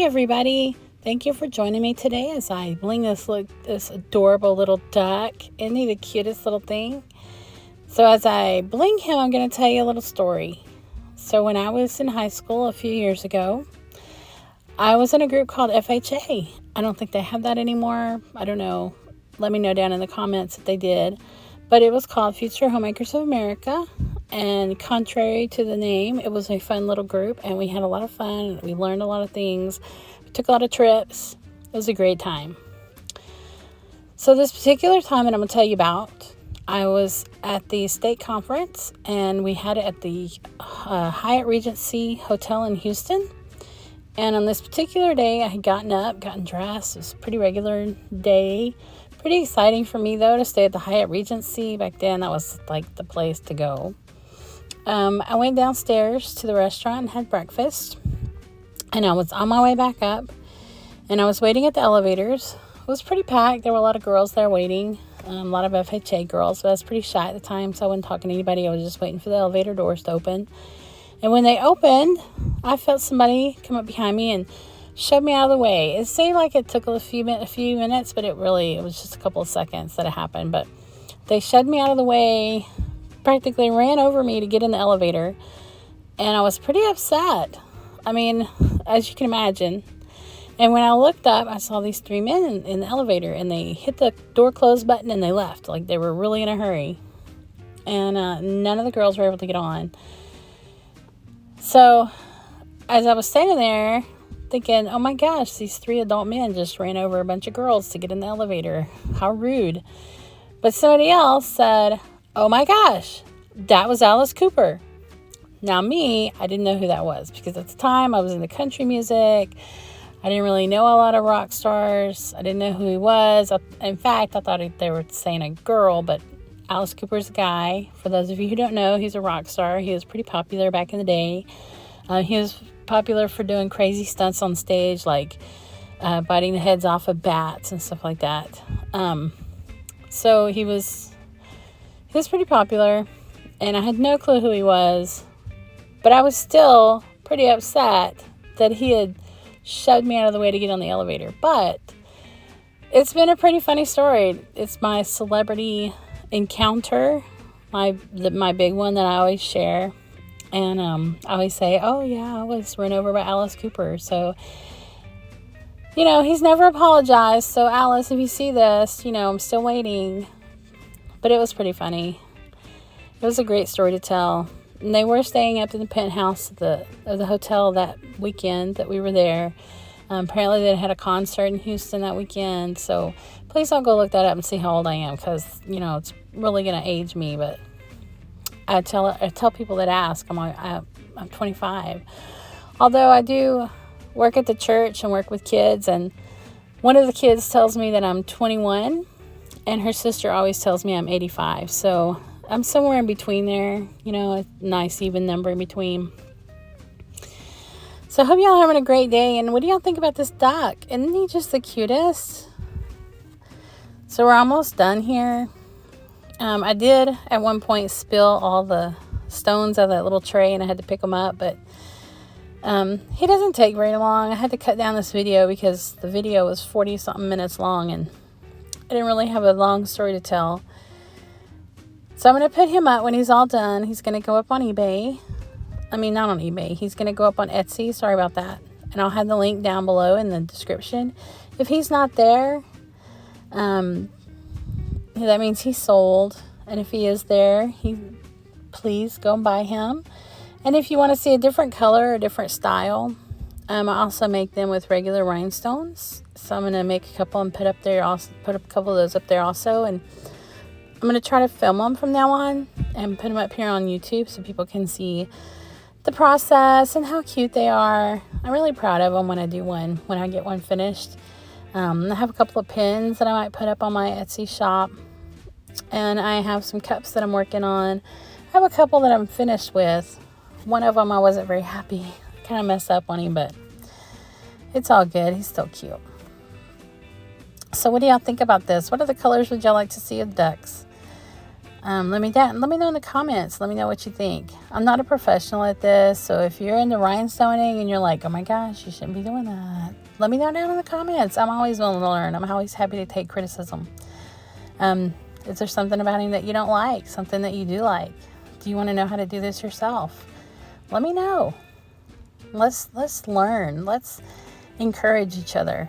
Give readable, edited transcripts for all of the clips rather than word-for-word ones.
everybody. Thank you for joining me today as I bling this adorable little duck. Isn't he the cutest little thing? So as I bling him, I'm going to tell you a little story. So when I was in high school a few years ago, I was in a group called FHA. I don't think they have that anymore. I don't know. Let me know down in the comments if they did. But it was called Future Homemakers of America. And contrary to the name, it was a fun little group. And we had a lot of fun. We learned a lot of things. We took a lot of trips. It was a great time. So this particular time that I'm going to tell you about, I was at the state conference. And we had it at the Hyatt Regency Hotel in Houston. And on this particular day, I had gotten dressed. It was a pretty regular day. Pretty exciting for me, though, to stay at the Hyatt Regency. Back then, that was like the place to go. I went downstairs to the restaurant and had breakfast. And I was on my way back up. And I was waiting at the elevators. It was pretty packed. There were a lot of girls there waiting. A lot of FHA girls. But I was pretty shy at the time, so I wasn't talking to anybody. I was just waiting for the elevator doors to open. And when they opened, I felt somebody come up behind me and shoved me out of the way. It seemed like it took a few minutes, but it was just a couple of seconds that it happened. But they shoved me out of the way, practically ran over me to get in the elevator. And I was pretty upset. I mean, as you can imagine. And when I looked up, I saw these three men in the elevator, and they hit the door close button and they left. Like they were really in a hurry. And none of the girls were able to get on. So, as I was standing there thinking, oh my gosh, these three adult men just ran over a bunch of girls to get in the elevator. How rude. But somebody else said, oh my gosh, that was Alice Cooper. Now me, I didn't know who that was because at the time I was into country music. I didn't really know a lot of rock stars. I didn't know who he was. In fact, I thought they were saying a girl, but Alice Cooper's a guy. For those of you who don't know, he's a rock star. He was pretty popular back in the day. He was popular for doing crazy stunts on stage, like biting the heads off of bats and stuff like that. So he was pretty popular, and I had no clue who he was. But I was still pretty upset that he had shoved me out of the way to get on the elevator. But it's been a pretty funny story. It's my celebrity encounter, my big one that I always share. And I always say, oh yeah, I was run over by Alice Cooper. So, he's never apologized. So Alice, if you see this, I'm still waiting. But it was pretty funny. It was a great story to tell. And they were staying up in the penthouse of the hotel that weekend that we were there. Apparently they had a concert in Houston that weekend. So please don't go look that up and see how old I am, because, it's really going to age me. But I tell people that ask, I'm 25. Although I do work at the church and work with kids, and one of the kids tells me that I'm 21, and her sister always tells me I'm 85. So I'm somewhere in between there, a nice even number in between. So I hope y'all are having a great day. And what do y'all think about this duck? Isn't he just the cutest? So we're almost done here. I did at one point spill all the stones out of that little tray, and I had to pick them up. But he doesn't take very long. I had to cut down this video because the video was 40-something minutes long, and I didn't really have a long story to tell. So I'm going to put him up when he's all done. He's going to go up on eBay. I mean, not on eBay. He's going to go up on Etsy. Sorry about that. And I'll have the link down below in the description. If he's not there, that means he's sold. And if he is there, please go and buy him. And if you want to see a different color or different style, I also make them with regular rhinestones. So I'm going to make a couple and put up a couple of those up there also. And I'm going to try to film them from now on and put them up here on YouTube so people can see the process and how cute they are. I'm really proud of them when I get one finished. I have a couple of pins that I might put up on my Etsy shop. And I have some cups that I'm working on. I have a couple that I'm finished with. One of them I wasn't very happy. Kind of messed up on him, but it's all good. He's still cute. So what do y'all think about this? What other colors would y'all like to see of ducks? Let me know in the comments. Let me know what you think. I'm not a professional at this, so if you're into rhinestoning and you're like, oh my gosh, you shouldn't be doing that, let me know down in the comments. I'm always willing to learn. I'm always happy to take criticism. Is there something about him that you don't like? Something that you do like? Do you want to know how to do this yourself? Let me know. Let's learn. Let's encourage each other.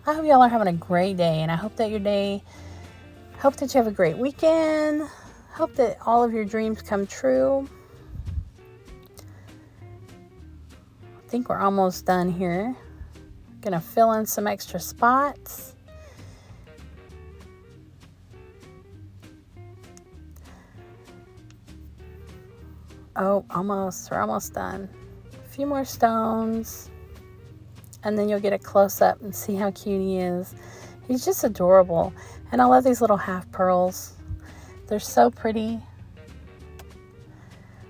I hope y'all are having a great day, and I hope that you have a great weekend. Hope that all of your dreams come true. I think we're almost done here. Gonna fill in some extra spots. Oh, almost. We're almost done. A few more stones. And then you'll get a close-up and see how cute he is. He's just adorable. And I love these little half pearls. They're so pretty.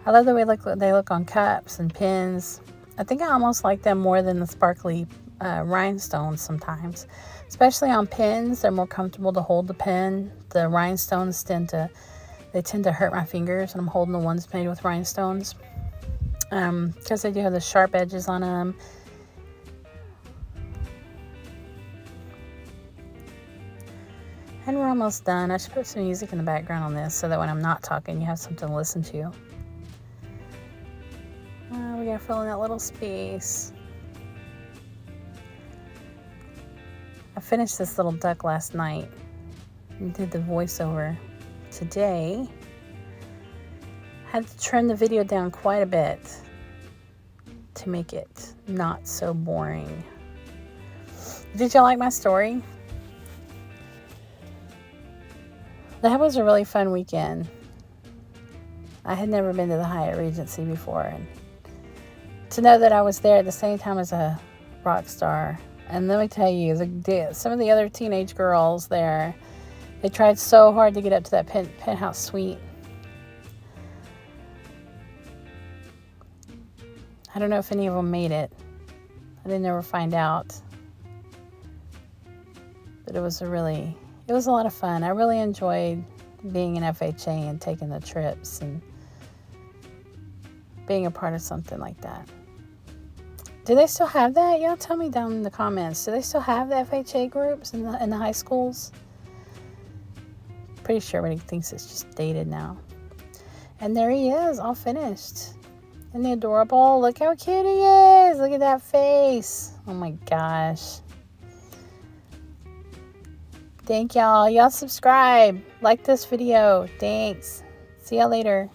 I love the way they look on cups and pins. I think I almost like them more than the sparkly rhinestones sometimes. Especially on pins. They're more comfortable to hold the pin. The rhinestones tend to hurt my fingers when I'm holding the ones made with rhinestones. Because they do have the sharp edges on them. And we're almost done. I should put some music in the background on this so that when I'm not talking, you have something to listen to. We gotta fill in that little space. I finished this little duck last night and did the voiceover. Today, had to trim the video down quite a bit to make it not so boring. Did y'all like my story? That was a really fun weekend. I had never been to the Hyatt Regency before, and to know that I was there at the same time as a rock star. And let me tell you, some of the other teenage girls there, they tried so hard to get up to that penthouse suite. I don't know if any of them made it. I didn't ever find out. But it was a lot of fun. I really enjoyed being an FHA and taking the trips and being a part of something like that. Do they still have that? Y'all tell me down in the comments. Do they still have the FHA groups in the high schools? Pretty sure everybody thinks it's just dated now. And there he is, all finished. Isn't he adorable? Look how cute he is. Look at that face. Oh my gosh. Thank y'all. Y'all subscribe. Like this video. Thanks. See y'all later.